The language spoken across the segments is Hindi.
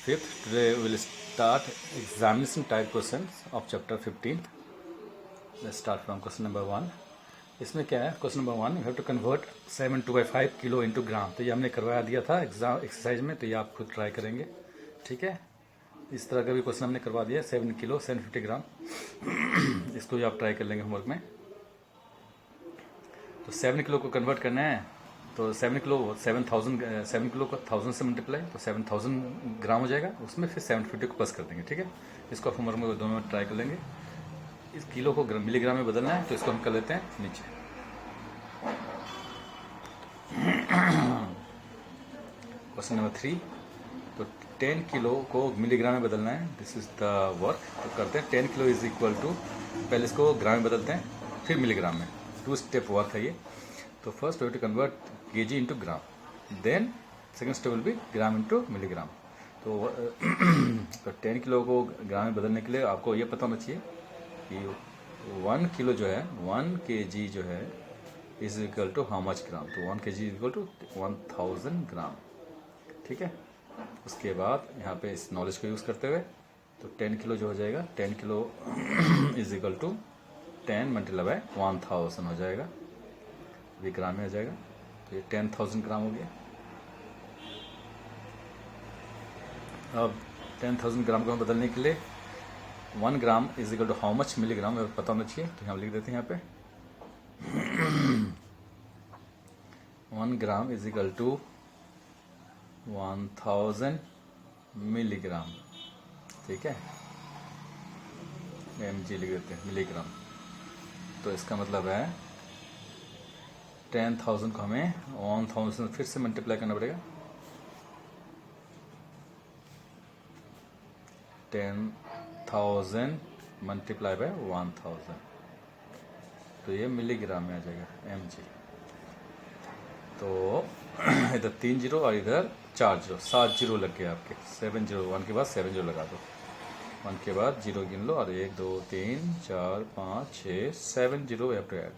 Fifth, today we will start examination type questions of chapter 15. Let's start from question number 1. इसमें क्या है, question number 1, you have to convert 7.25 kilo into gram. तो ये हमने करवाया दिया था एग्जाम एक्सरसाइज में, तो ये आप खुद ट्राई करेंगे. ठीक है, इस तरह का भी क्वेश्चन हमने करवा दिया. 7 किलो 750 ग्राम. इसको भी आप ट्राई कर लेंगे होमवर्क में. तो 7 किलो को कन्वर्ट करना है, तो 7 किलो 7 किलो को 1000 से मल्टीप्लाई, तो 7000 ग्राम हो जाएगा. उसमें फिर 750 को प्लस कर देंगे. ठीक है, इसको आप होमवर्क में दोनों में ट्राई कर लेंगे. इस किलो को मिलीग्राम में बदलना है, तो इसको हम कर लेते हैं नीचे. क्वेश्चन नंबर 3, तो 10 किलो को मिलीग्राम में बदलना है. This is the work. तो करते हैं 10 किलो इज इक्वल टू, पहले इसको ग्राम में बदलते हैं फिर मिलीग्राम में. 2 स्टेप वर्क है ये. तो first we have to convert KG into gram, then second step will be gram into milligram. तो 10 किलो को ग्राम में बदलने के लिए आपको ये पता होना चाहिए कि 1 किलो जो है, 1 केजी जो है is equal to how much gram. तो 1 KG is equal to 1000 gram. ठीक है, उसके बाद यहाँ पे इस नॉलेज को यूज़ करते हुए तो 10 किलो जो हो जाएगा, 10 kilo is equal to 10 multiply by 1000 हो जाएगा. ये ग्राम में आ जाएगा. तो ये 10,000 ग्राम हो गया. अब 10,000 ग्राम को हम बदलने के लिए 1 gram is equal to how much milligram पता होना चाहिए. तो यहाँ लिख देते हैं यहाँ पे 1 gram is equal to 1000 milligram. ठीक है, mg लिख देते हैं मिलीग्राम. तो इसका मतलब है 10,000 को हमें 1000 फिर से मल्टीप्लाई करना पड़ेगा. 10,000 मल्टीप्लाई बाय 1000, तो ये मिलीग्राम में आ जाएगा mg. तो इधर 3 जीरो और इधर 4 जीरो, 7 जीरो लग गए आपके. 7 जीरो, 1 के बाद 7 जीरो लगा दो. 1 के बाद जीरो गिन लो और 1 2 3 4 5 6 7 zero have to add.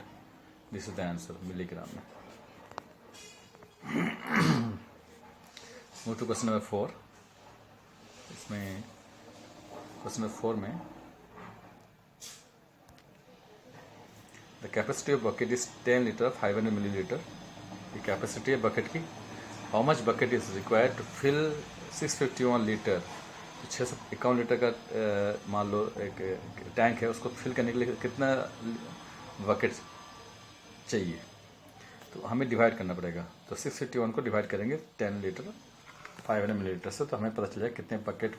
This is the answer milligram में. Move to question number 4. इसमें क्वेश्चन नंबर 4 में the capacity of bucket is 10 litre 500 millilitre. ये कैपेसिटी है बकेट की. How much bucket is required to fill 651 litre. तो 651 लीटर का मान लो एक टैंक है, उसको फिल करने के लिए कितना बकेट चाहिए. तो हमें डिवाइड करना पड़ेगा. तो 651 को डिवाइड करेंगे 10 लीटर 500 मिलीलीटर से, तो हमें पता चल जाए कितने बकेट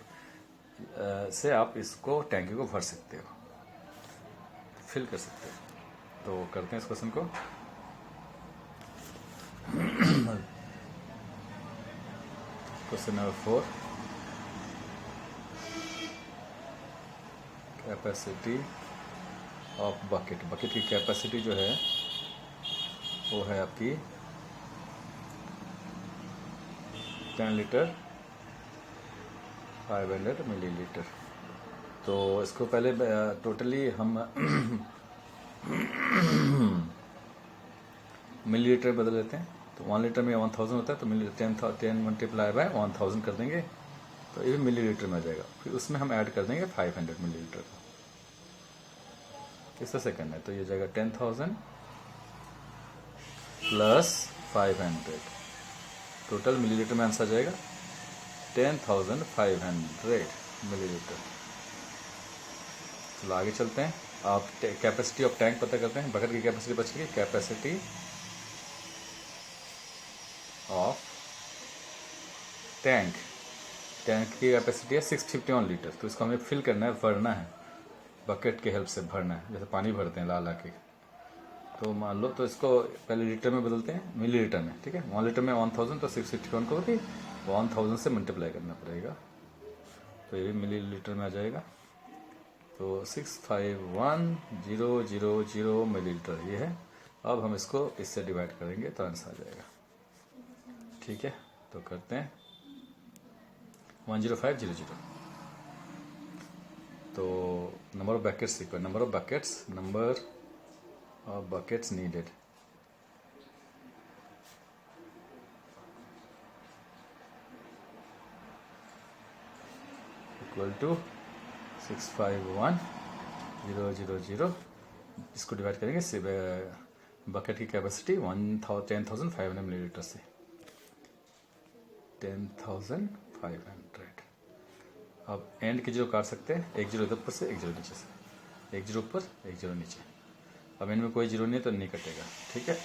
से आप इसको टैंकी को भर सकते हो, फिल कर सकते हो. तो करते हैं इस क्वेश्चन को. Question number 4, capacity of bucket. Bucket की कैपेसिटी जो है वो है आपकी 10 लीटर 500 मिलीलीटर. तो इसको पहले टोटली हम मिलीलीटर बदल देते हैं. तो 1 लीटर में 1000 होता है, तो 10 मल्टीप्लाई बाय 1000 कर देंगे, तो ये भी मिलीलीटर में आ जाएगा. फिर उसमें हम ऐड कर देंगे 500 मिलीलीटर. किसका सेकंड है, तो ये जाएगा 10,000 प्लस 500. टोटल मिलीलीटर में आंसर आ जाएगा 10,500 मिलीलीटर. चलो आगे चलते हैं. आप कैपेसिटी ऑफ टैंक पता करते हैं. बकेट की कैपेसिटी बचेगी. कैपेसिटी ऑफ टैंक की कैपेसिटी है 651 लीटर. तो इसको हमें फिल करना है, भरना है, बकेट के हेल्प से भरना है, जैसे पानी भरते हैं ला के. तो मान लो, तो इसको पहले लीटर में बदलते हैं मिलीलीटर में. ठीक है, 1 लीटर में 1000, तो 651 को भी 1000 से मल्टीप्लाई करना पड़ेगा. तो ये भी मिलीलीटर में आ जाएगा. तो 651,000 मिलीलीटर ये है. अब हम इसको इससे डिवाइड करेंगे तो आंसर आ जाएगा. ठीक है, तो करते हैं 10500. तो number of buckets equal number of buckets needed. Equal to 651,000, इसको डिवाइड करेंगे बकेट की कैपेसिटी 10,500 मिलीलीटर से 10,500। अब एंड के जीरो काट सकते हैं, एक जीरो ऊपर से एक जीरो नीचे से, एक जीरो ऊपर एक जीरो नीचे। अब एंड में कोई जीरो नहीं है तो नहीं कटेगा, ठीक है।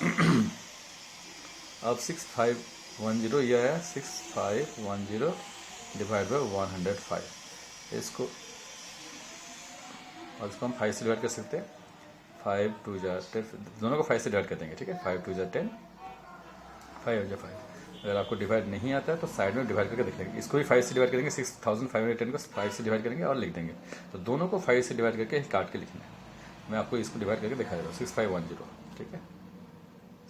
अब 6510 यह है 6510 डिवाइड बाई 105, इसको और इसको हम 5 से डिवाइड कर सकते हैं। 5 2 जा 10, दोनों को 5 से डिवाइड कर देंगे, ठीक है। 5 2 जा 10, 5 जा 5। अगर आपको डिवाइड नहीं आता है तो साइड में डिवाइड करके देख लेंगे। इसको भी 5 से डिवाइड करेंगे, 6510 को 5 से डिवाइड करेंगे और लिख देंगे। तो दोनों को 5 से डिवाइड करके काट के लिखना है। मैं आपको इसको डिवाइड करके दिखा दे रहा हूँ। 6510, ठीक है।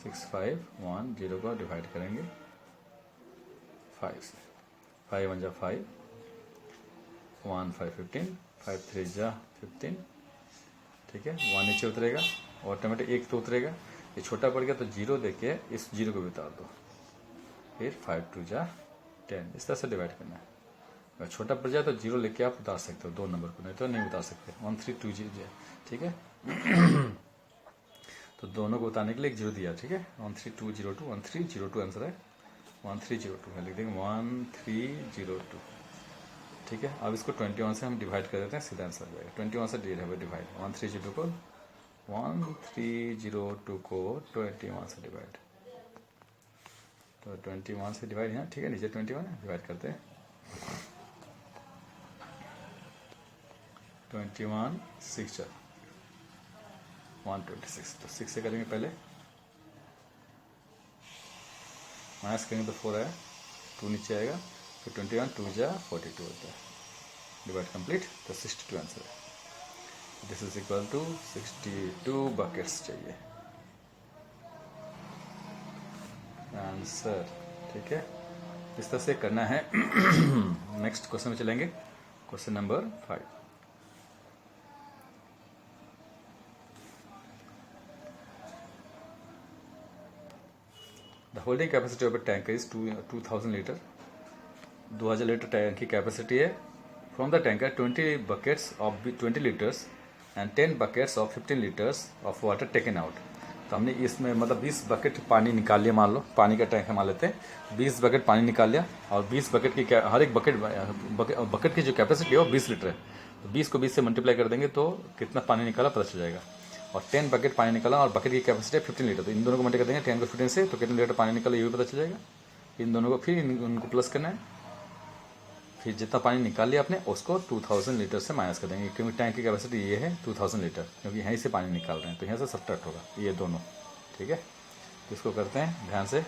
6510 को डिवाइड करेंगे 5 से। 5 1 जा 5, 1 5 15, 5 3 जा 15, ठीक है। 1 नीचे उतरेगा, ऑटोमेटिक एक तो उतरेगा। ये छोटा पड़ गया तो जीरो देके इस जीरो को भी उतार दो। फिर 5 2 जा 10, इस तरह से डिवाइड करना है। अगर छोटा पड़ जाए तो जीरो लेके आप उतार सकते हो 2 नंबर को, नहीं तो नहीं उतार सकते। 1 3 2 0, ठीक है। तो दोनों को उतारने के लिए एक जीरो दिया, ठीक है। 13202, 1302 आंसर है। 1302 में लिख देंगे 1302, ठीक है। अब इसको 21 से हम डिवाइड कर देते हैं, सीधा आंसर आ जाएगा। 21 से डिवाइड 1302 को 1302 को 21 से डिवाइड, तो 21 से डिवाइड है, ठीक है। नीचे 21 है, डिवाइड करते हैं। 21 6 126, तो 6 से करेंगे पहले, माइनस करेंगे तो 4 आया, 2 नीचे आएगा, फिर 21 2 जा 42 होता है। डिवाइड कंप्लीट, तो 62 आंसर है। This is equal to 62 buckets चाहिए आंसर, ठीक है। इस तरह से करना है। नेक्स्ट क्वेश्चन में चलेंगे, question number 5। The holding capacity of A tanker is 2000 litre. 2000 litre tank की कैपेसिटी है। From the tanker 20 buckets of 20 litres and 10 buckets of 15 litres of water taken out. तो हमने इसमें मतलब 20 बकेट पानी निकाल लिया, मान लो पानी का टैंक मान लेते हैं, 20 बकेट पानी निकाल लिया, और 20 बकेट की हर एक बकेट की जो कैपेसिटी है वो 20 लीटर है। तो 20 को 20 से मल्टीप्लाई कर देंगे तो कितना पानी निकाला पता चल जाएगा। और 10 बकेट पानी निकाला और बकेट की कैपेसिटी है 15 लीटर, तो इन दोनों को मल्टीप्लाई कर देंगे 10 को 15 से, तो कितने लीटर पानी निकाला ये भी पता चल जाएगा। इन दोनों को फिर उनको प्लस करना है, फिर जितना पानी निकाल लिया आपने उसको 2000 लीटर से माइनस कर देंगे, क्योंकि टैंक की कैपेसिटी ये है 2000 लीटर, क्योंकि यहीं से पानी निकाल रहे हैं, तो यहाँ से सब्ट्रैक्ट होगा ये दोनों, ठीक है। तो इसको करते हैं ध्यान से।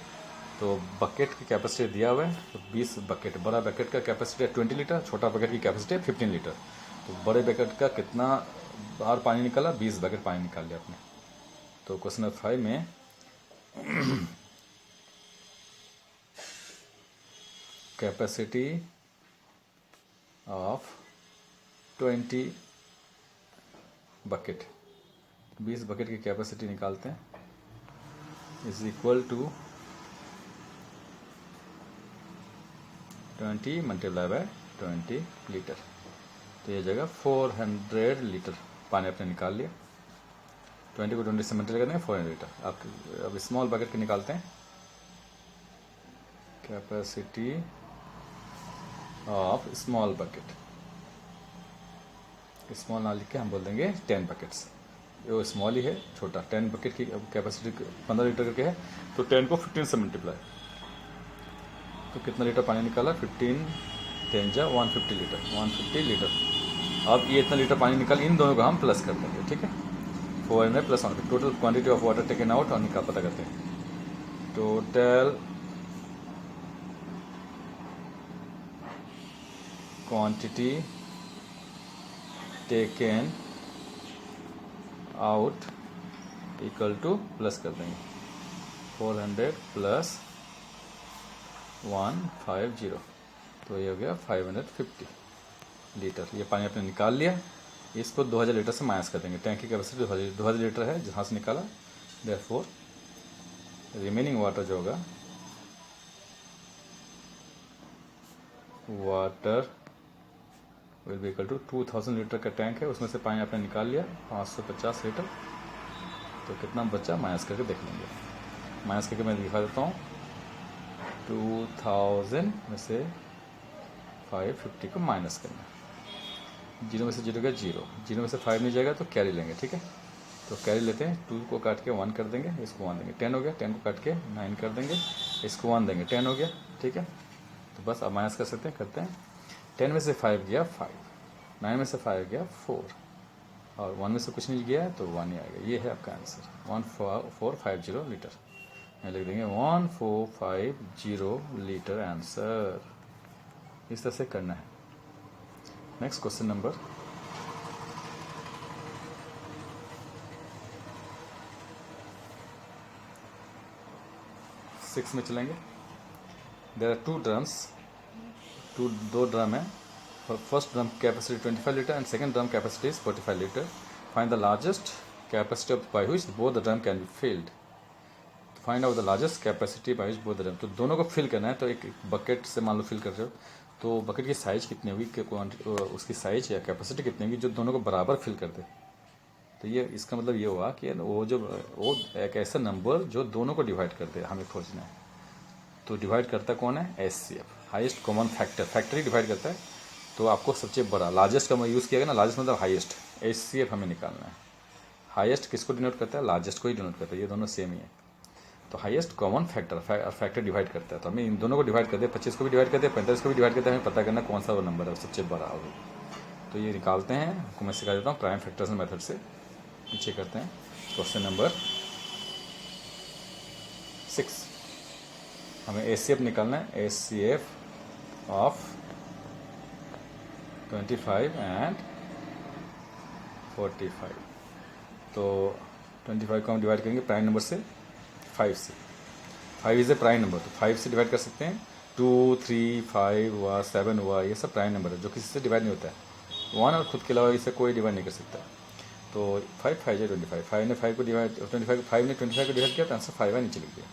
तो बकेट की कैपेसिटी दिया हुआ है, तो 20 बकेट, बड़ा बकेट का कैपेसिटी है 20 लीटर, छोटा बकेट की कैपेसिटी है 15 लीटर। तो बड़े बकेट का कितना बाहर पानी निकाला, 20 बकेट पानी निकाल लिया आपने। तो क्वेश्चन नंबर 5 में कैपेसिटी ऑफ 20 बकेट, 20 बकेट की कैपेसिटी निकालते हैं, is equal to 20 multiply by 20 litre. तो ये जगह 400 लीटर पानी आपने निकाल लिया। 20 को 20 से मल्टीप्लाई करेंगे 400 लीटर। आप अब स्मॉल बकेट के निकालते हैं। Capacity of small bucket, small ना लिख के हम बोल देंगे 10 बकेट्स, वो स्मॉल ही है, छोटा 10 बकेट की कैपेसिटी 15 लीटर करके है, तो 10 को 15 से मल्टीप्लाई, तो कितना लीटर पानी निकाला, 15 10 जा 150 लीटर, 150 लीटर। अब ये इतना लीटर पानी निकाल, इन दोनों को हम प्लस कर देंगे, ठीक है। 400 plus 150, total quantity of water taken out और निकाल पता करते हैं। Total quantity taken out equal two plus कर देंगे 400 प्लस 150, तो ये हो गया 550 लीटर। ये पानी आपने निकाल लिया, इसको 2000 लीटर से माइनस कर देंगे। टैंक की कैपेसिटी 2000 लीटर है जहाँ से निकाला, देयरफॉर रिमेनिंग वाटर जो होगा, water will be equal to 2000 litre का टैंक है, उसमें से पानी आपने निकाल लिया 550 लीटर, तो कितना बचा माइनस करके देख लेंगे। माइनस करके मैं दिखा देता हूँ। 2000 में से 550 को माइनस करना, 0 में से 0 गया 0, 0 में से 5 नहीं जाएगा तो कैरी लेंगे, ठीक है। तो कैरी लेते हैं, 2 को काट के 1 कर देंगे, इसको 1 देंगे, 10 हो गया, 10 को काट के 9 कर देंगे, इसको 1 देंगे, 10 हो गया, ठीक है। तो बस अब माइनस कर सकते हैं, करते हैं। 10 में से 5 गया 5, 9 में से 5 गया 4, और 1 में से कुछ नहीं गया तो 1 ही आएगा। ये है आपका आंसर 1450 लीटर। यहाँ लिख देंगे 1450 लीटर आंसर। इस तरह से करना है। नेक्स्ट क्वेश्चन नंबर 6 में चलेंगे। देयर आर 2 ड्रम्स, दो ड्रम है। First drum capacity 25 litre and second drum capacity is 45 litre. Find the largest capacity of by which both the drum can be filled. Find out the largest capacity by which both the drum. तो दोनों को फिल करना है। तो एक बकेट से मान लो फिल कर रहे हो, तो बकेट की साइज कितनी होगी, उसकी साइज या कैपेसिटी कितनी होगी जो दोनों को बराबर फिल कर दे। तो ये इसका मतलब ये हुआ कि वो एक ऐसा नंबर जो दोनों को डिवाइड कर दे, हमें खोजना है। तो डिवाइड करता कौन है, HCF, highest common factor. Factor ही डिवाइड करता है। तो आपको सबसे बड़ा लार्जेस्ट का यूज़ किया गया ना, लार्जेस्ट मतलब हाईएस्ट, HCF हमें निकालना है। हाईएस्ट किसको डिनोट करता है, लार्जेस्ट को ही डिनोट करता है, ये दोनों सेम ही है। तो हाईएस्ट कॉमन फैक्टर डिवाइड करता है। तो हमें इन दोनों को डिवाइड कर दे, 25 को भी डिवाइड कर दे, 45 को भी डिवाइड करते हैं। हमें पता करना कौन सा वो नंबर है सबसे बड़ा होगा। तो ये निकालते हैं, आपको मैं सिखा देता हूँ प्राइम फैक्टर्स मेथड से। पीछे करते हैं क्वेश्चन नंबर 6। हमें HCF निकालना है, HCF ऑफ 25 एंड 45। तो 25 को हम डिवाइड करेंगे प्राइम नंबर से 5 से। 5 इज़ ए प्राइम नंबर, तो 5 से डिवाइड कर सकते हैं। 2, 3, 5 हुआ, 7 हुआ, ये सब प्राइम नंबर है जो किसी से डिवाइड नहीं होता है। 1 और खुद के अलावा इसे कोई डिवाइड नहीं कर सकता। तो 5 5 है 25, 5 ने 5 को डिवाइड 25 5 ने 25 को डिवाइड किया तो आंसर 5 है, नीचे लिख दिया।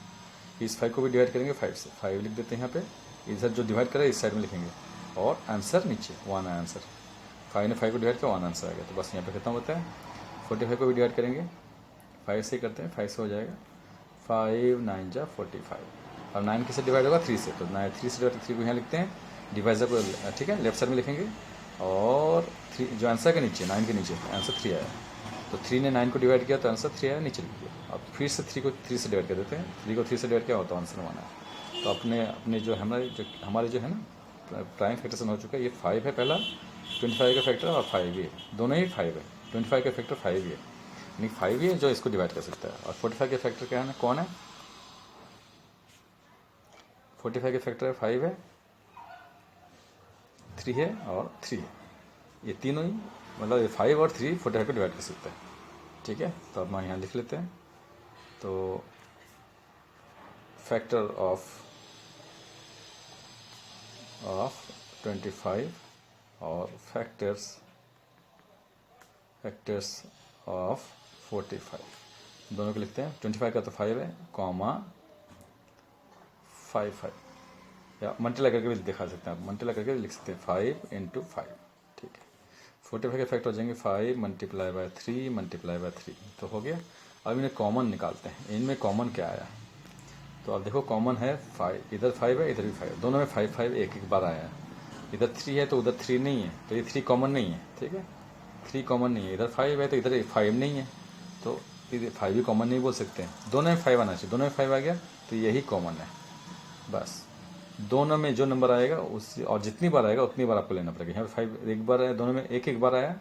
इस 5 को भी डिवाइड करेंगे 5 से, 5 लिख देते हैं यहाँ पे। इधर जो डिवाइड करें इस साइड में लिखेंगे, और आंसर नीचे 1 है आंसर। 5 ने 5 को डिवाइड किया 1 आंसर आ गया। तो बस यहाँ पे खत्म होता है। 45 को भी डिवाइड करेंगे 5 से करते हैं, 5 से हो जाएगा 5 9 जा 45, और 9 किससे डिवाइड होगा, 3 से। तो 3 से डिवाइड, 3 को यहाँ लिखते हैं, डिवाइजर को ठीक है लेफ्ट साइड में लिखेंगे, और 3 जो आंसर के नीचे 9 के नीचे आंसर 3 आया। तो 3 ने 9 को डिवाइड किया तो आंसर 3 आया, नीचे लिख दिया। अब फिर से 3 को 3 से डिवाइड कर देते हैं, 3 को 3 से डिवाइड किया हो तो आंसर 1 आया। तो अपने जो हमारे जो है ना प्राइम फैक्टर्स हो चुका है। ये 5 है पहला, 25 का फैक्टर, और 5 भी है, दोनों ही 5 है। 25 का फैक्टर 5 ही है, यानी 5 ही है जो इसको डिवाइड कर सकता है। और 45 के फैक्टर क्या है, कौन है, 45 के फैक्टर 5 है, 3 है और 3 है। ये तीनों ही मतलब 5 और 3 45 को डिवाइड कर सकता है, ठीक है। तो अब मैं यहाँ लिख लेते हैं। तो फैक्टर ऑफ 25 और फैक्टर्स ऑफ 45 दोनों को लिखते हैं। 25 का तो 5 है, कॉमा 5 या मल्टीप्लाई करके भी दिखा सकते हैं आप, मल्टीप्लाई करके भी लिख सकते हैं 5 × 5, ठीक है। 45 के फैक्टर हो जाएंगे 5 मल्टीप्लाई बाय 3 मल्टीप्लाई बाय 3, तो हो गया। अब इन्हें कॉमन निकालते हैं, इनमें कॉमन क्या आया। तो अब देखो कॉमन है 5, इधर 5 है इधर भी 5, दोनों में 5 5 एक बार आया है। इधर 3 है तो उधर 3 नहीं है, तो ये 3 कॉमन नहीं है, ठीक है। 3 कॉमन नहीं है, इधर 5 है तो इधर 5 नहीं है, तो इधर 5 भी कॉमन नहीं बोल सकते हैं। दोनों में 5 आना चाहिए, दोनों में 5 आ गया तो यही कॉमन है। बस दोनों में जो नंबर आएगा उस, और जितनी बार आएगा उतनी बार आपको लेना पड़ेगा। यहाँ पे 5 एक बार आया, दोनों में एक बार आया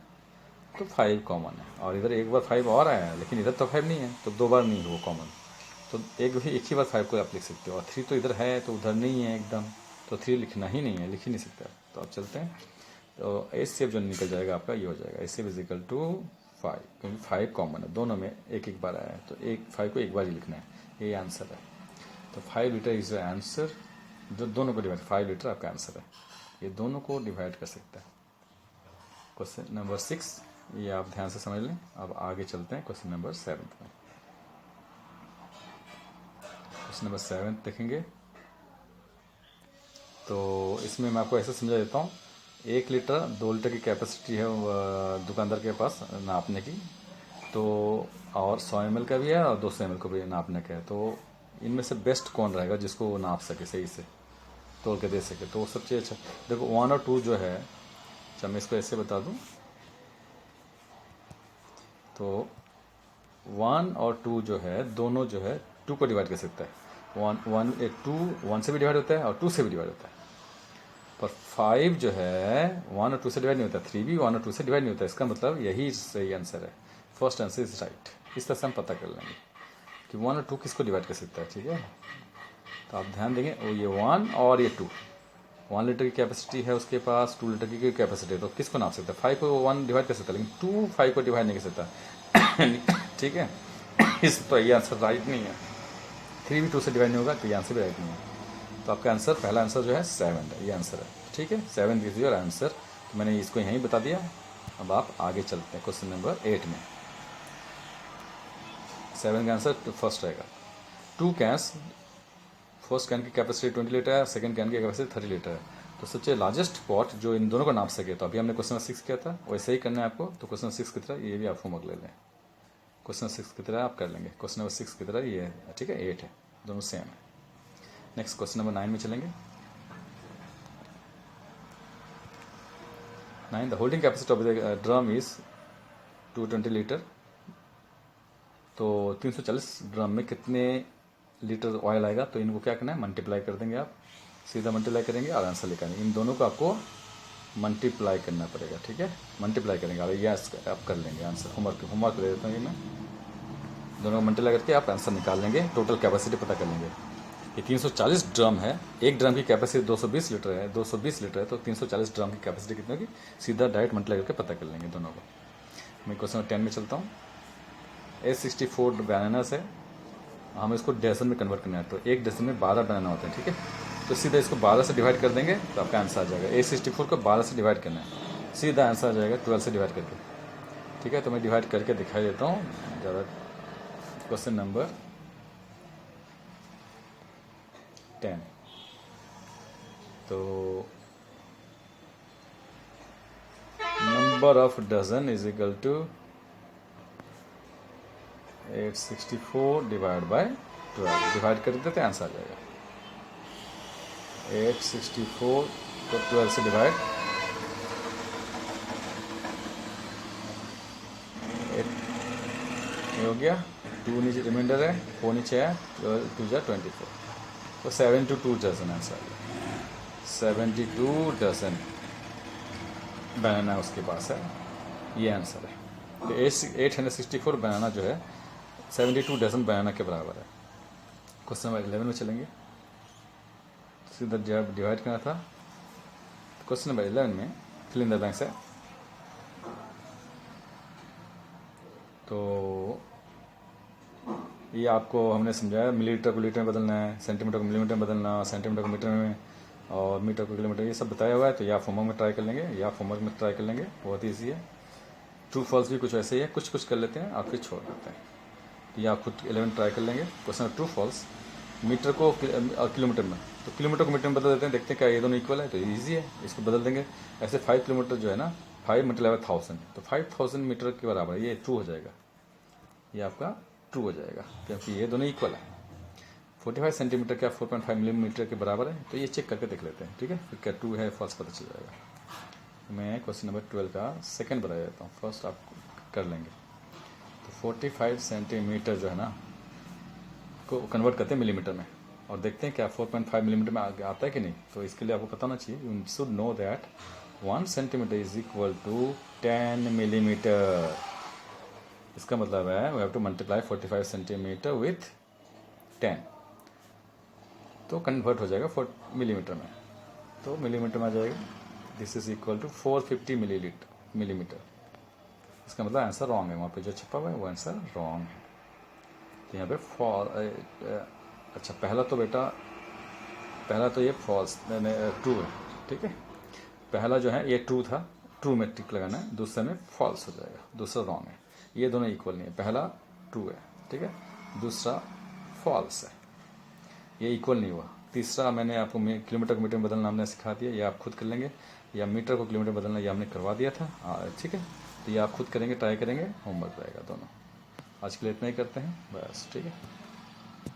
तो 5 कॉमन है, और इधर एक बार 5 और आया है लेकिन इधर तो 5 नहीं है, तो 2 बार नहीं है वो कॉमन। तो एक ही बार 5 को आप लिख सकते हो, और 3 तो इधर है तो उधर नहीं है एकदम, तो 3 लिखना ही नहीं है, लिख ही नहीं सकते। तो अब चलते हैं। तो HCF जो निकल जाएगा आपका ये हो जाएगा, HCF इज इक्वल टू 5, क्योंकि 5 कॉमन है, दोनों में एक बार आया है, तो 5 को एक बार ही लिखना है, ये आंसर है। तो 5 लीटर इज आंसर, जो दोनों को डिवाइड, 5 लीटर आपका आंसर है, ये दोनों को डिवाइड कर सकता है। क्वेश्चन नंबर 6 ये आप ध्यान से समझ लें। अब आगे चलते हैं क्वेश्चन नंबर 7 में। क्वेश्चन नंबर 7 देखेंगे तो इसमें मैं आपको ऐसे समझा देता हूँ 1 लीटर 2 लीटर की कैपेसिटी है दुकानदार के पास नापने की, तो और 100 ml का भी है और 200 ml को भी नापने का है। तो इनमें से बेस्ट कौन रहेगा जिसको वो नाप सके, सही से तोल के दे सके, तो वो सबसे अच्छा। देखो 1 और 2 जो है, अच्छा मैं इसको ऐसे बता दूं, तो 1 और 2 जो है दोनों जो है 2 को डिवाइड कर सकता है। 1 से भी डिवाइड होता है और 2 से भी डिवाइड होता है। पर 5 जो है 1 और 2 से डिवाइड नहीं होता, 3 भी 1 और 2 से डिवाइड नहीं होता। इसका मतलब यही सही आंसर है, फर्स्ट आंसर इज राइट। इस तरह से हम पता कर लेंगे कि 1 और 2 किसको डिवाइड कर सकता है, ठीक है। तो आप ध्यान देंगे, वो ये 1 और ये 2, 1 लीटर की कैपेसिटी है उसके पास, 2 लीटर की कैपेसिटी है, तो किसको नाप सकता है? 5 को 1 डिवाइड कर सकता है, लेकिन 2 5 को डिवाइड नहीं कर सकता। ठीक है, इस तो ये आंसर राइट नहीं है। 3 भी 2 से डिवाइड नहीं होगा, तो ये आंसर भी राइट नहीं है। तो आपका आंसर, पहला आंसर जो है 7 है, ये आंसर है, ठीक है। 7 इज योर आंसर। तो मैंने इसको यहीं बता दिया। अब आप आगे चलते हैं क्वेश्चन नंबर 8 में। 7 का आंसर तो फर्स्ट रहेगा। 2 कैंस, फर्स्ट कैन की कैपेसिटी 20 लीटर है, सेकंड कैन की कैपेसिटी 30 लीटर है। तो सबसे लार्जेस्ट पॉट जो इन दोनों को नाप सके, तो अभी हमने क्वेश्चन नंबर 6 किया था, वैसे ही करना है आपको। तो क्वेश्चन नंबर 6 की तरह ये भी आप होमवर्क ले लें, क्वेश्चन नंबर 6 की तरह आप कर लेंगे। क्वेश्चन नंबर 6 की तरह ये है, ठीक है, 8 है, दोनों सेम है। नेक्स्ट क्वेश्चन नंबर 9 में चलेंगे। 9, the holding capacity of the drum is 220 litre. तो 340 ड्रम में कितने लीटर ऑयल आएगा? तो इनको क्या करना है, मल्टीप्लाई कर देंगे आप, सीधा मल्टीप्लाई करेंगे और आंसर लेकर आएंगे। इन दोनों को आपको मल्टीप्लाई करना पड़ेगा, ठीक है, मल्टीप्लाई करेंगे और यस आप कर लेंगे आंसर। होमवर्क दे देता हूँ ये मैं, दोनों को मल्टीप्लाई करके आप आंसर निकाल लेंगे, टोटल कैपेसिटी पता कर लेंगे। ये 340 ड्रम है, एक ड्रम की कैपेसिटी 220 लीटर है, 220 लीटर है, तो 340 ड्रम की कैपेसिटी कितनी होगी, सीधा डायरेक्ट मल्टीप्लाई करके पता कर लेंगे दोनों को। मैं क्वेश्चन 10 में चलता हूँ। A64 बनानास है, हमें इसको डजन में कन्वर्ट करना है, तो एक डजन में 12 बनाना होते हैं, ठीक है। तो सीधा इसको 12 से डिवाइड कर देंगे तो आपका आंसर आ जाएगा। A64 को 12 से डिवाइड करना है, सीधा आंसर आ जाएगा 12 से डिवाइड करके, ठीक है। तो मैं डिवाइड करके दिखाई देता हूँ ज़्यादा। क्वेश्चन नंबर 10, तो number of dozen is equal to 864 divide by 12, divide कर देते हैं, आंसर आ जाएगा। 864 को 12 से डिवाइड, 8 हो गया, 2 नीचे रिमाइंडर है, 4 नीचे है, 12 2 जा 24, तो 72 डजन आंसर आ गया। 72 डजन बनाना उसके पास है, ये आंसर है। तो 864 बनाना जो है 72 डजन बनाना के बराबर है। क्वेश्चन नंबर 11 में चलेंगे। सीधा जब डिवाइड करना था, क्वेश्चन नंबर 11 में फिल इन द ब्लैंक्स है। तो ये आपको हमने समझाया, मिलीलीटर को लीटर में बदलना है, सेंटीमीटर को मिलीमीटर में बदलना, सेंटीमीटर को मीटर में, और मीटर को किलोमीटर, ये सब बताया हुआ है। तो या होमवर्क में ट्राई कर लेंगे, या होमवर्क में ट्राई कर लेंगे, बहुत ईजी है। ट्रू फॉल्स भी कुछ ऐसे ही है, कुछ कुछ कर लेते हैं और फिर छोड़ देते हैं। तो या खुद 11 ट्राई कर लेंगे। क्वेश्चन ट्रू फॉल्स, मीटर को किलोमीटर में, तो किलोमीटर को मीटर में बदल देते हैं, देखते हैं क्या ये दोनों इक्वल है, तो ईजी है, इसको बदल देंगे। ऐसे 5 किलोमीटर जो है ना, 5 मल्टीप्लाई 1000, तो 5000 मीटर के बराबर है, ये ट्रू हो जाएगा, ये आपका ट्रू हो जाएगा, क्योंकि ये दोनों इक्वल है। 45 सेंटीमीटर क्या 4.5 मिलीमीटर के बराबर है, तो ये चेक करके देख लेते हैं, ठीक है, फिर क्या ट्रू है फॉल्स पता चल जाएगा। मैं क्वेश्चन नंबर 12 का सेकंड बता देता हूँ, फर्स्ट आप कर लेंगे। तो 45 सेंटीमीटर जो है ना को कन्वर्ट करते हैं मिलीमीटर में, और देखते हैं क्या 4.5 मिलीमीटर में आता है कि नहीं। तो इसके लिए आपको पता होना चाहिए, you should know that 1 centimetre is equal to 10 millimetre. इसका मतलब है we have to multiply 45 centimetre with 10, तो कन्वर्ट हो जाएगा मिलीमीटर में, तो मिलीमीटर में आ जाएगा। This is equal to 450 millimetre. इसका मतलब आंसर रॉन्ग है, वहाँ पे जो छपा हुआ है वो आंसर रॉन्ग है। तो यहाँ पे अच्छा पहला तो बेटा, पहला तो ये फॉल्स ट्रू है, ठीक है। पहला जो है ये ट्रू था, ट्रू में टिक लगाना है, दूसरे में फॉल्स हो जाएगा, दूसरा रॉन्ग है। ये दोनों इक्वल नहीं है, पहला ट्रू है, ठीक है, दूसरा फॉल्स है, ये इक्वल नहीं हुआ। तीसरा मैंने आपको किलोमीटर को मीटर में बदलना हमने सिखा दिया, ये आप खुद कर लेंगे। या मीटर को किलोमीटर बदलना ये हमने करवा दिया था। ठीक है, तो ये आप खुद करेंगे, ट्राई करेंगे, होमवर्क रहेगा दोनों। आज के लिए इतना ही करते हैं बस, ठीक है।